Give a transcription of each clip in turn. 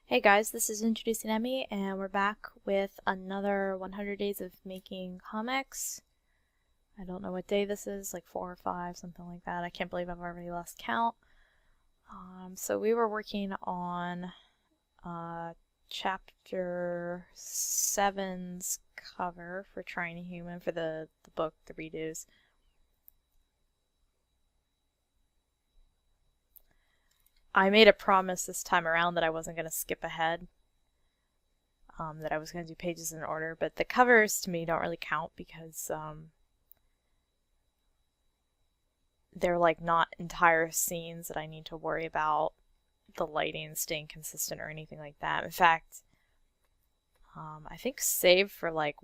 Hey guys, this is Introducing Emmy, and we're back with another 100 Days of Making Comics. I don't know what day this is, like 4 or 5, something like that. I can't believe I've already lost count. So we were working on Chapter 7's cover for Trying a Human for the book, the redos. I made a promise this time around that I wasn't going to skip ahead, that I was going to do pages in order, but the covers to me don't really count because they're like not entire scenes that I need to worry about the lighting staying consistent or anything like that. In fact, I think save for like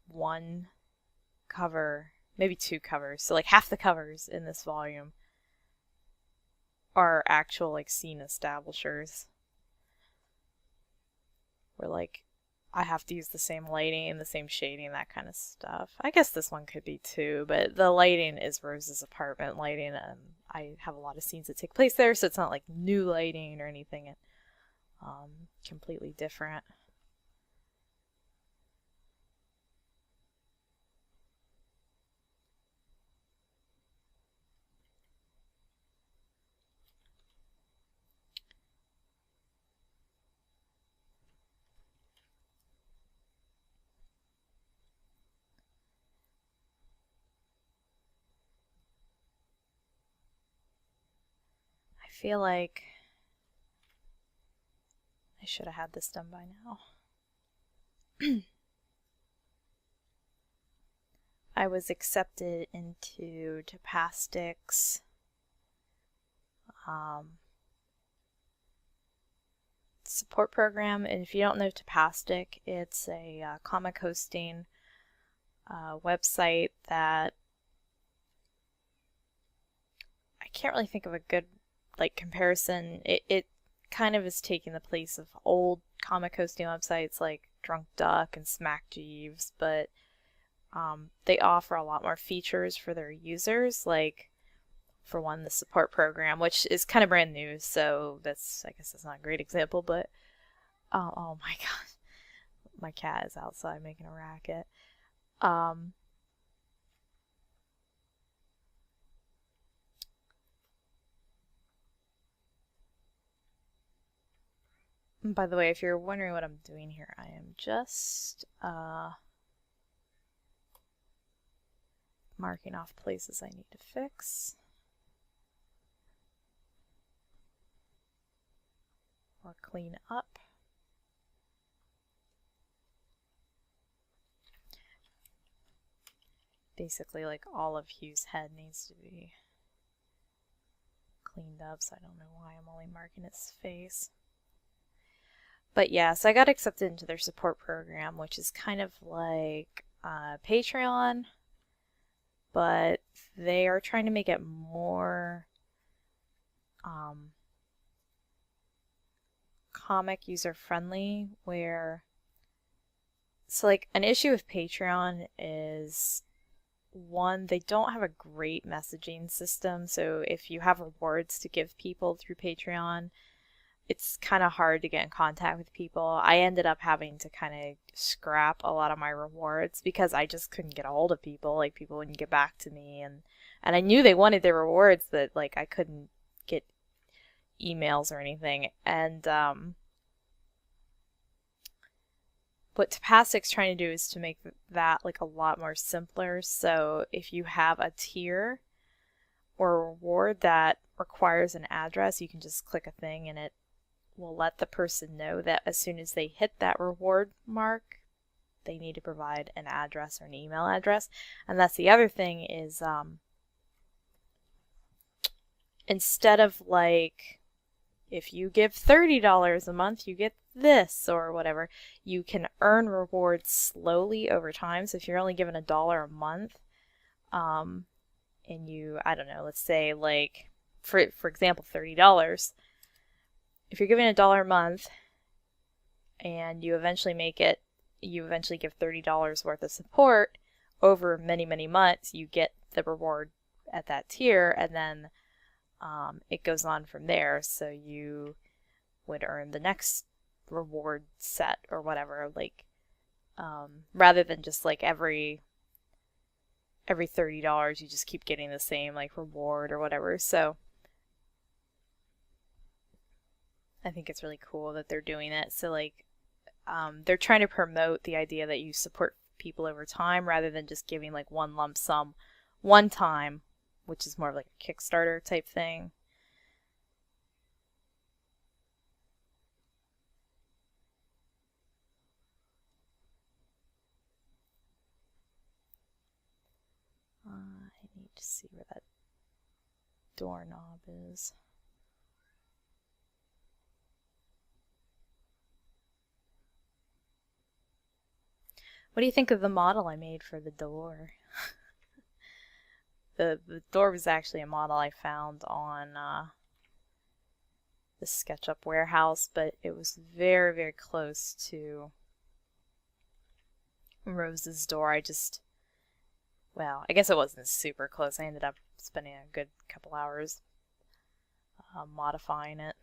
one cover, maybe 2 covers, so like half the covers in this volume are actual like scene establishers, where like I have to use the same lighting, the same shading, that kind of stuff. I guess this one could be too, but the lighting is Rose's apartment lighting, and I have a lot of scenes that take place there, so it's not like new lighting or anything. It's completely different. I feel like I should have had this done by now. I was accepted into Tapastic's support program, and if you don't know Tapastic, it's a comic hosting website that I can't really think of a good like comparison. It kind of is taking the place of old comic hosting websites like Drunk Duck and Smack Jeeves, but they offer a lot more features for their users, like for one, the support program, which is kind of brand new, so I guess that's not a great example, but oh my god, my cat is outside making a racket. By the way, if you're wondering what I'm doing here, I am just marking off places I need to fix or clean up. Basically, like all of Hugh's head needs to be cleaned up, so I don't know why I'm only marking his face. But yeah, so I got accepted into their support program, which is kind of like Patreon, but they are trying to make it more comic user friendly, where so like an issue with Patreon is, one, they don't have a great messaging system, so if you have rewards to give people through Patreon, it's kind of hard to get in contact with people. I ended up having to kind of scrap a lot of my rewards because I just couldn't get a hold of people. Like, people wouldn't get back to me, and I knew they wanted their rewards, but like I couldn't get emails or anything. And what Tapastic's trying to do is to make that like a lot more simpler. So if you have a tier or a reward that requires an address, you can just click a thing and it will let the person know that as soon as they hit that reward mark, they need to provide an address or an email address. And that's the other thing is, instead of like, if you give $30 a month, you get this or whatever, you can earn rewards slowly over time. So if you're only given $1 a month, and you, I don't know, let's say like, for example, $30, if you're giving $1 a month and you eventually give $30 worth of support over many, many months, you get the reward at that tier, and then it goes on from there. So you would earn the next reward set or whatever, like rather than just like every $30 you just keep getting the same like reward or whatever. So I think it's really cool that they're doing it. So like they're trying to promote the idea that you support people over time rather than just giving like one lump sum one time, which is more of like a Kickstarter type thing. I need to see where that doorknob is. What do you think of the model I made for the door? The door was actually a model I found on the SketchUp warehouse, but it was very, very close to Rose's door. Well, I guess it wasn't super close. I ended up spending a good couple hours modifying it.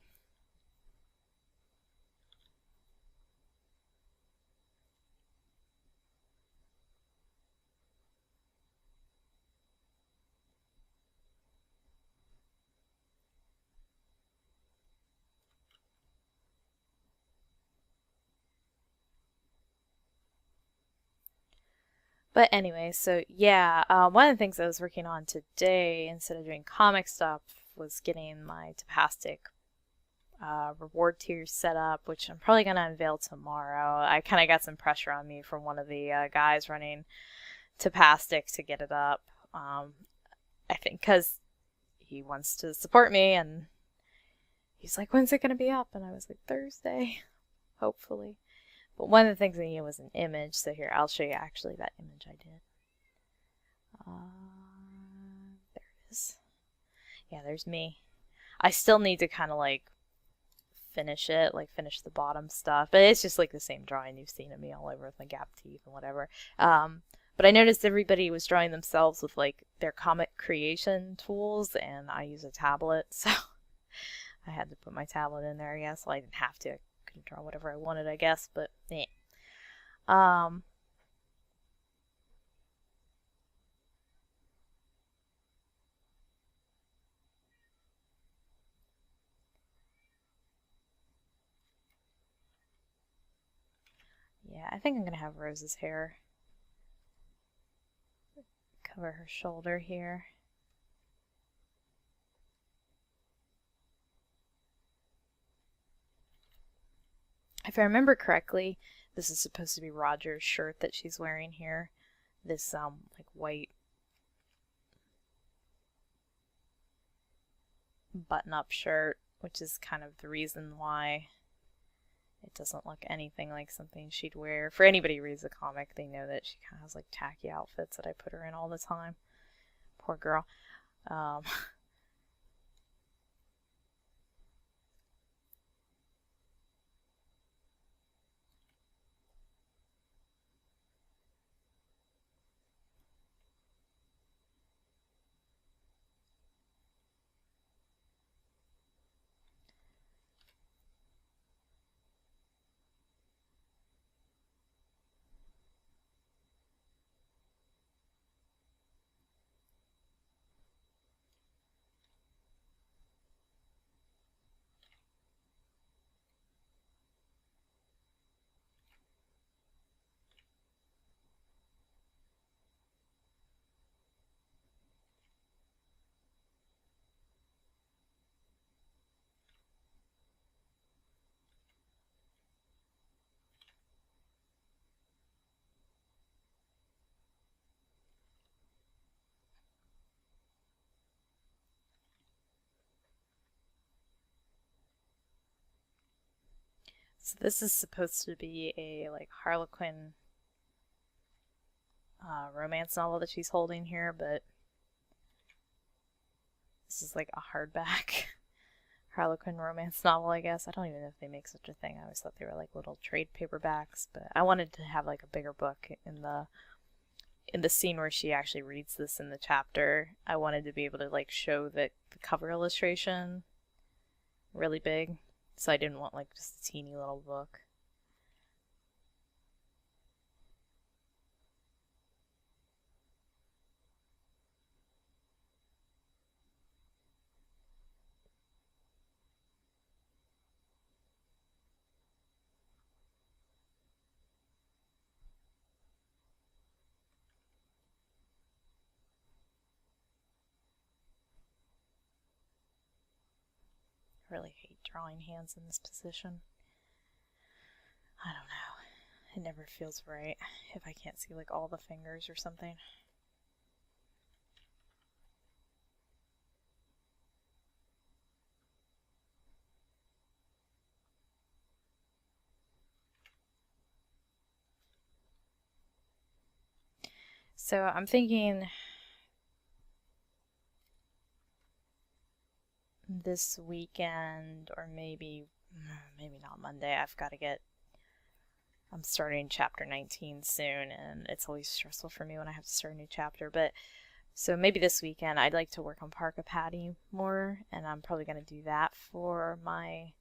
But anyway, so yeah, one of the things I was working on today, instead of doing comic stuff, was getting my Tapastic reward tiers set up, which I'm probably going to unveil tomorrow. I kind of got some pressure on me from one of the guys running Tapastic to get it up. I think because he wants to support me, and he's like, when's it going to be up? And I was like, Thursday, hopefully. But one of the things I needed was an image, so here, I'll show you actually that image I did. There it is. Yeah, there's me. I still need to kind of like finish it, like finish the bottom stuff, but it's just like the same drawing you've seen of me all over with my gap teeth and whatever. But I noticed everybody was drawing themselves with like their comic creation tools, and I use a tablet, so I had to put my tablet in there, I guess. Well, I didn't have to. Draw whatever I wanted, I guess, but yeah. Yeah, I think I'm gonna have Rose's hair cover her shoulder here. If I remember correctly, this is supposed to be Roger's shirt that she's wearing here. This like white button-up shirt, which is kind of the reason why it doesn't look anything like something she'd wear. For anybody who reads the comic, they know that she kind of has like tacky outfits that I put her in all the time. Poor girl. So this is supposed to be a like Harlequin romance novel that she's holding here, but this is like a hardback Harlequin romance novel, I guess. I don't even know if they make such a thing. I always thought they were like little trade paperbacks, but I wanted to have like a bigger book in the scene where she actually reads this in the chapter. I wanted to be able to like show the cover illustration really big. So I didn't want like just a teeny little book. I really hate drawing hands in this position. I don't know. It never feels right if I can't see like all the fingers or something. So I'm thinking this weekend, or maybe not Monday. I'm starting chapter 19 soon, and it's always stressful for me when I have to start a new chapter. But so maybe this weekend I'd like to work on Parka Patty more, and I'm probably going to do that for my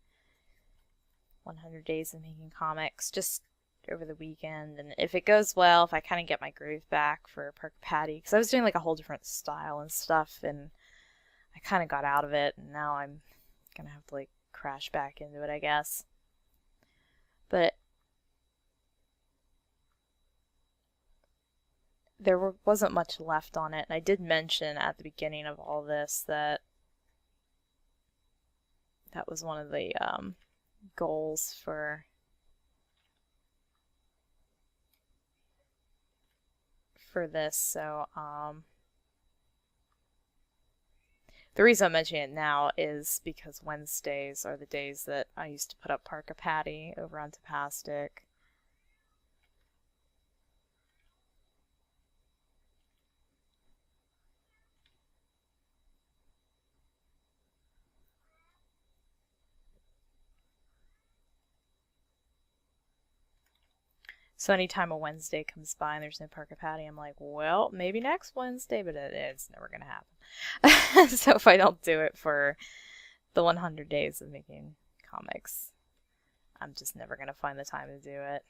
100 days of making comics just over the weekend. And if it goes well, if I kind of get my groove back for Parka Patty, because I was doing like a whole different style and stuff, and I kind of got out of it, and now I'm going to have to like crash back into it, I guess. But there wasn't much left on it. And I did mention at the beginning of all this that that was one of the goals for this. So the reason I'm mentioning it now is because Wednesdays are the days that I used to put up Parka Patty over on Tapastic. So anytime a Wednesday comes by and there's no Parka Patty, I'm like, well, maybe next Wednesday, but it's never going to happen. So if I don't do it for the 100 days of making comics, I'm just never going to find the time to do it.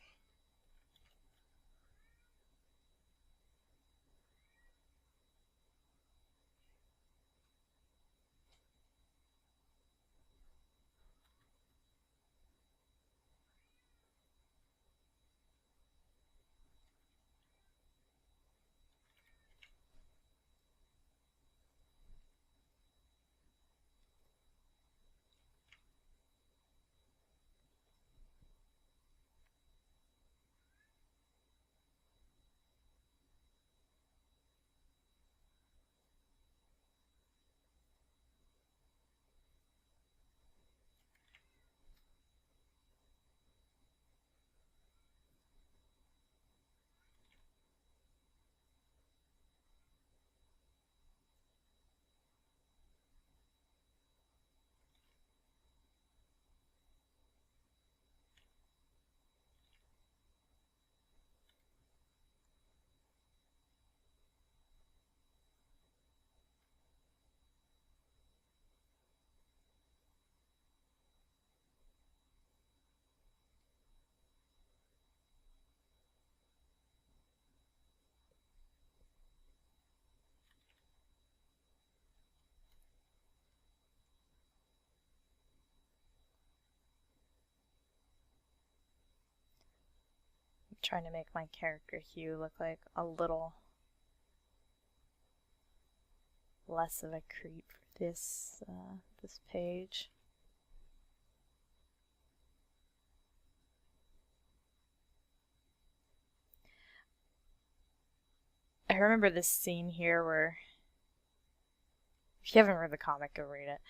I'm trying to make my character Hugh look like a little less of a creep for this page. I remember this scene here where, if you haven't read the comic, go read it.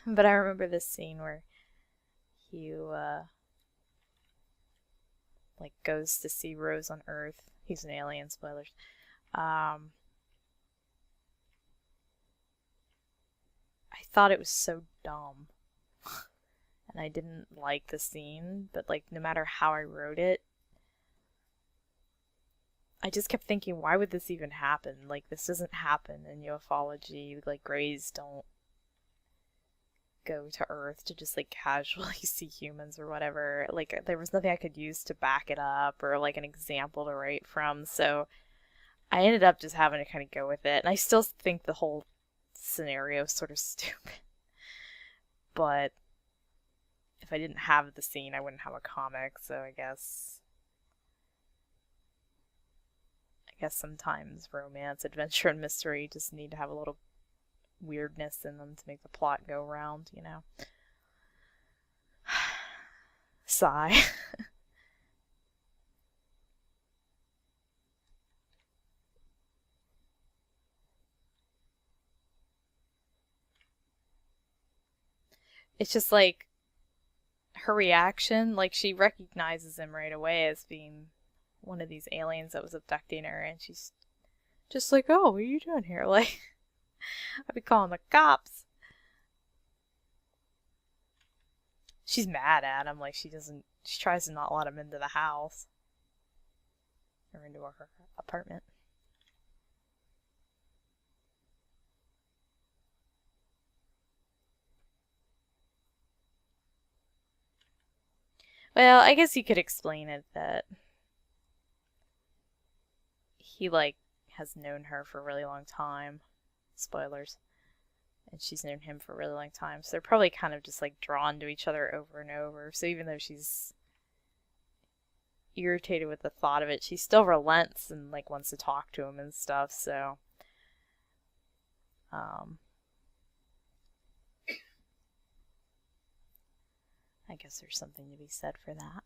But I remember this scene where Hugh like goes to see Rose on Earth. He's an alien, spoilers. I thought it was so dumb. And I didn't like the scene, but like no matter how I wrote it, I just kept thinking, why would this even happen? Like, this doesn't happen in ufology. Like, Greys don't go to Earth to just like casually see humans or whatever. Like there was nothing I could use to back it up or like an example to write from. So I ended up just having to kind of go with it. And I still think the whole scenario is sort of stupid. But if I didn't have the scene, I wouldn't have a comic. So I guess sometimes romance, adventure, and mystery just need to have a little weirdness in them to make the plot go round, you know? Sigh. It's just like her reaction, like she recognizes him right away as being one of these aliens that was abducting her, and she's just like, oh, what are you doing here? Like, I'd be calling the cops. She's mad at him, like she tries to not let him into the house. Or into her apartment. Well, I guess you could explain it that he, like, has known her for a really long time. Spoilers. And she's known him for a really long time. So they're probably kind of just, like, drawn to each other over and over. So even though she's irritated with the thought of it, she still relents and, like, wants to talk to him and stuff. So, I guess there's something to be said for that.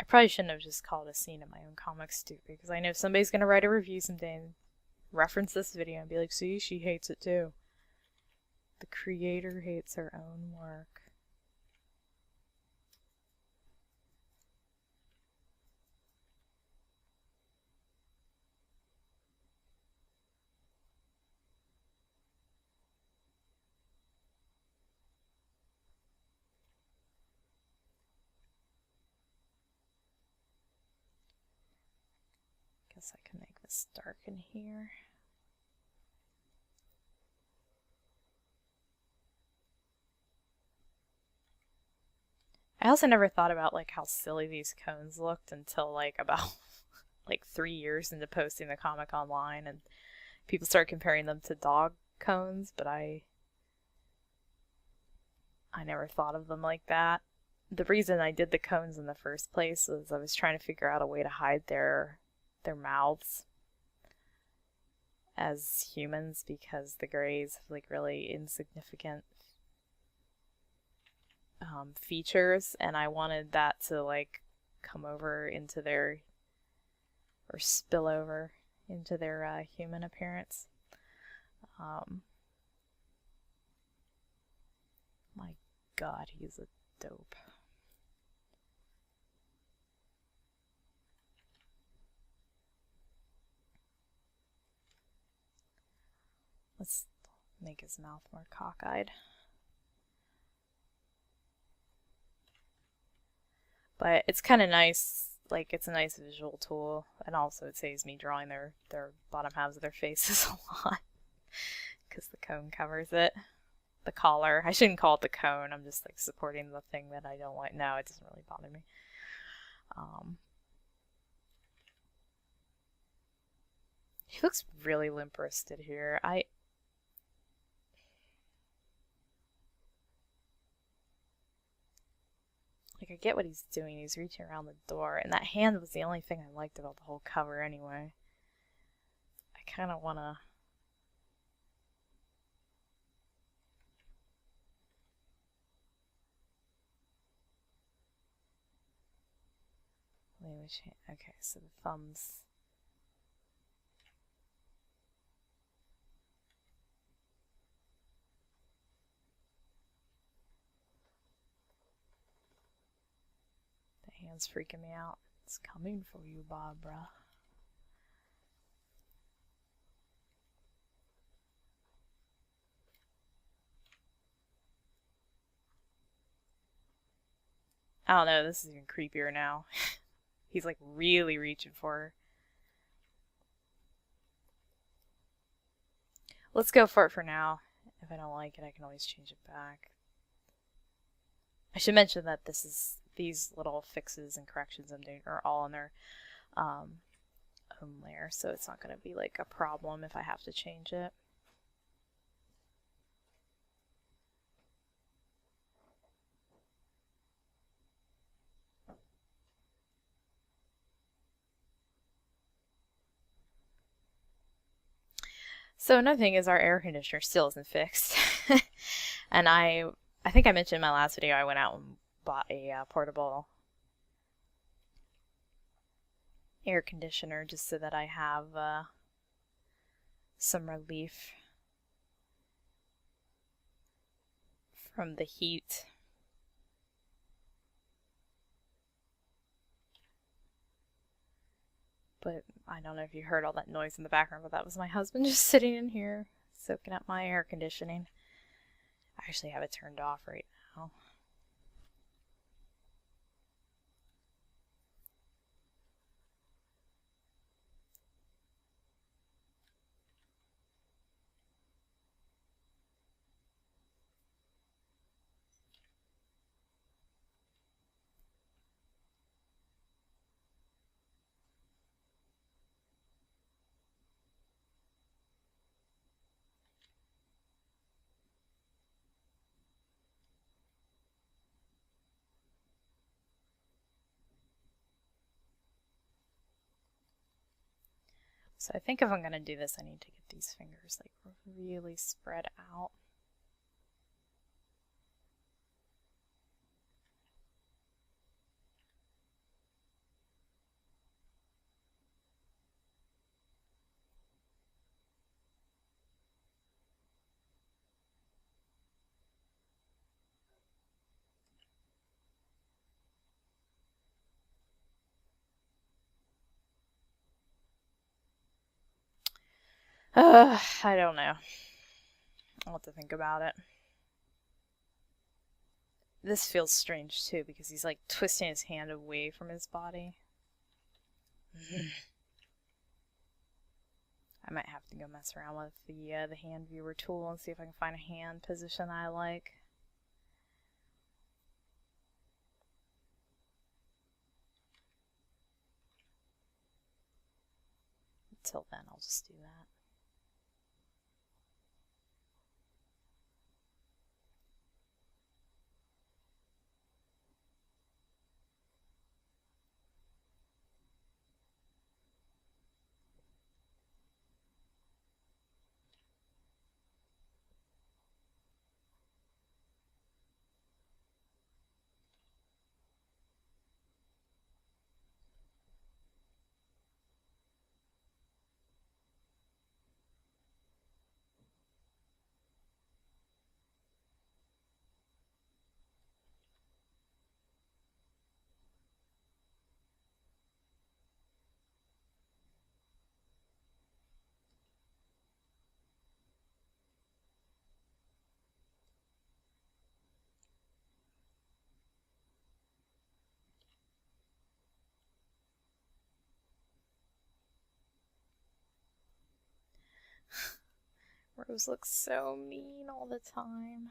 I probably shouldn't have just called a scene in my own comic stupid, because I know somebody's going to write a review someday and reference this video and be like, see, she hates it too. The creator hates her own work. Guess I can make this dark in here. I also never thought about like how silly these cones looked until like about like 3 years into posting the comic online, and people started comparing them to dog cones, but I never thought of them like that. The reason I did the cones in the first place was I was trying to figure out a way to hide their mouths as humans, because the Greys have like really insignificant features, and I wanted that to like come over into their, or spill over into their human appearance. My God, he's a dope. Let's make his mouth more cockeyed. But it's kind of nice, like it's a nice visual tool, and also it saves me drawing their bottom halves of their faces a lot, because the cone covers it. The collar, I shouldn't call it the cone, I'm just like supporting the thing that I don't like. No, it doesn't really bother me. He looks really limp-wristed here. Like, I get what he's doing. He's reaching around the door. And that hand was the only thing I liked about the whole cover anyway. I kind of want to... we change? Okay, so the thumbs. The hand's freaking me out. It's coming for you, Barbara. I don't know, this is even creepier now. He's like really reaching for her. Let's go for it for now. If I don't like it, I can always change it back. I should mention that these little fixes and corrections I'm doing are all in their home layer, so it's not going to be like a problem if I have to change it. So another thing is our air conditioner still isn't fixed. And I think I mentioned in my last video I went out and bought a portable air conditioner just so that I have some relief from the heat. But I don't know if you heard all that noise in the background, but that was my husband just sitting in here soaking up my air conditioning. I actually have it turned off right now. So I think if I'm going to do this, I need to get these fingers like really spread out. I don't know. I'll have to think about it. This feels strange too because he's like twisting his hand away from his body. I might have to go mess around with the hand viewer tool and see if I can find a hand position I like. Until then, I'll just do that. Rose looks so mean all the time.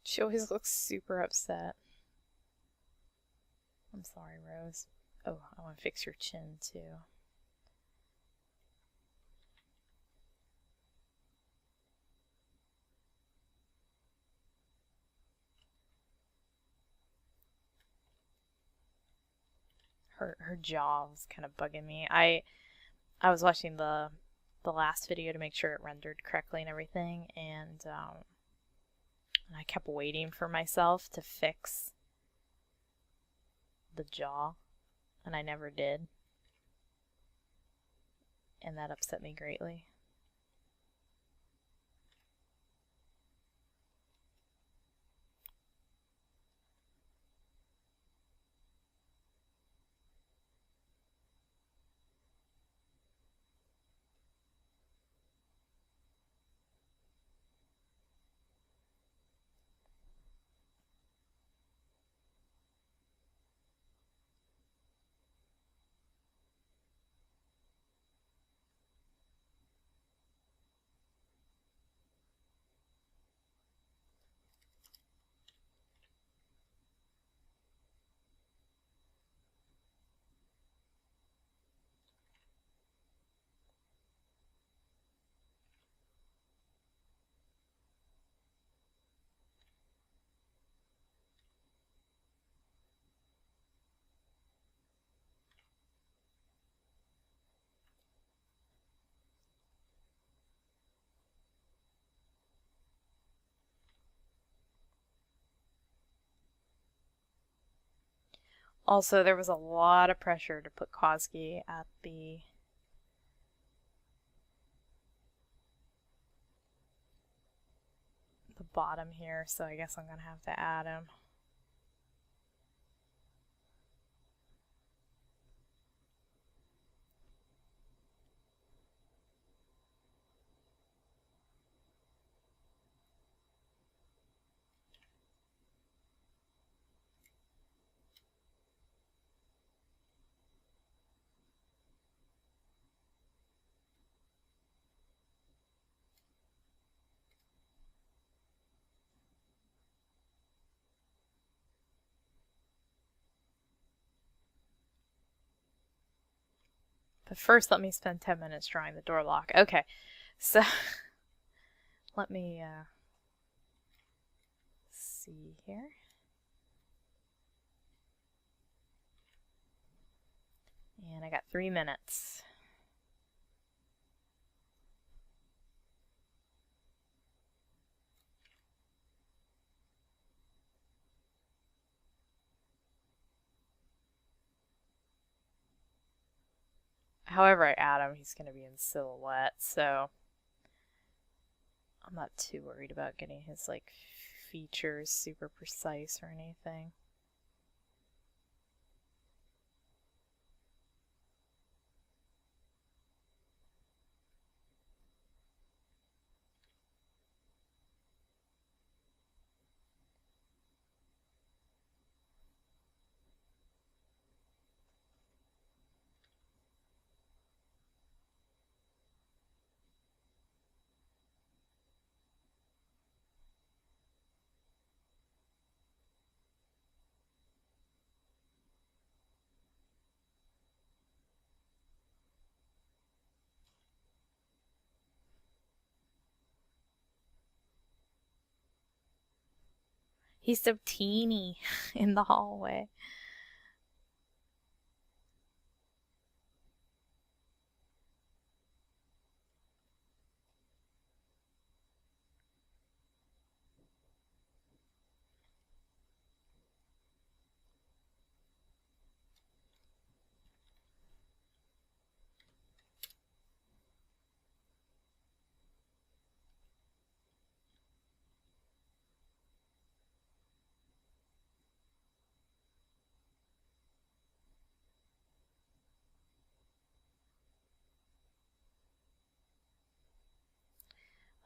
She always looks super upset. I'm sorry, Rose. Oh, I want to fix your chin too. Her jaw was kind of bugging me. I was watching the last video to make sure it rendered correctly and everything, and I kept waiting for myself to fix the jaw, and I never did. And that upset me greatly. Also, there was a lot of pressure to put Koski at the bottom here, so I guess I'm gonna have to add him. But first, let me spend 10 minutes drawing the door lock. Okay, so let me see here. And I got 3 minutes. However I add him, he's going to be in silhouette, so I'm not too worried about getting his like features super precise or anything. He's so teeny in the hallway.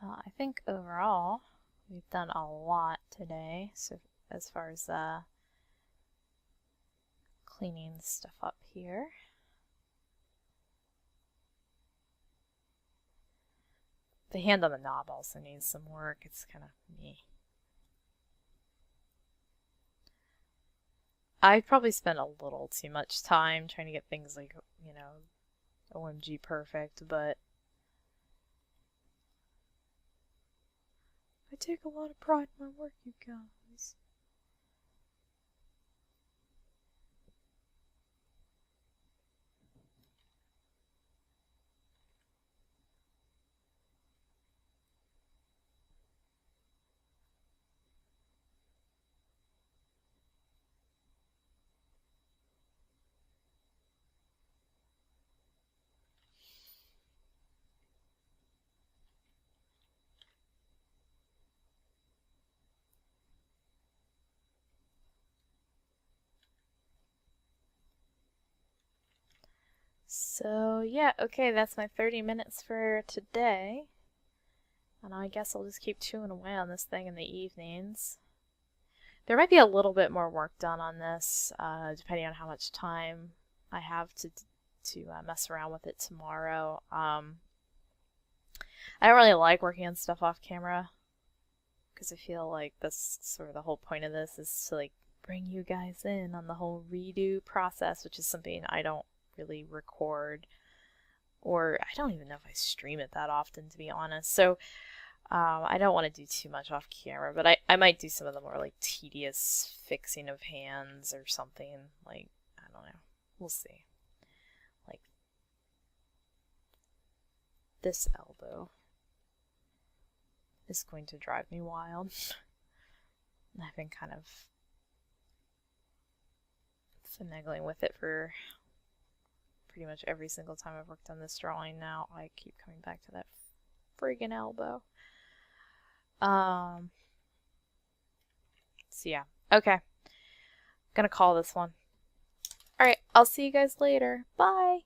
Well, I think overall we've done a lot today. So as far as cleaning stuff up here. The hand on the knob also needs some work. It's kind of meh. I probably spent a little too much time trying to get things like, you know, OMG perfect, but I take a lot of pride in my work, you guys. So yeah, okay, that's my 30 minutes for today. And I guess I'll just keep chewing away on this thing in the evenings. There might be a little bit more work done on this, depending on how much time I have to mess around with it tomorrow. I don't really like working on stuff off camera because I feel like that's sort of the whole point of this, is to like bring you guys in on the whole redo process, which is something I don't really record, or I don't even know if I stream it that often, to be honest. So I don't want to do too much off camera, but I might do some of the more like tedious fixing of hands or something. Like, I don't know. We'll see. Like this elbow is going to drive me wild. I've been kind of finagling with it for pretty much every single time I've worked on this drawing now. I keep coming back to that friggin' elbow. So yeah, okay. Gonna call this one. Alright, I'll see you guys later. Bye!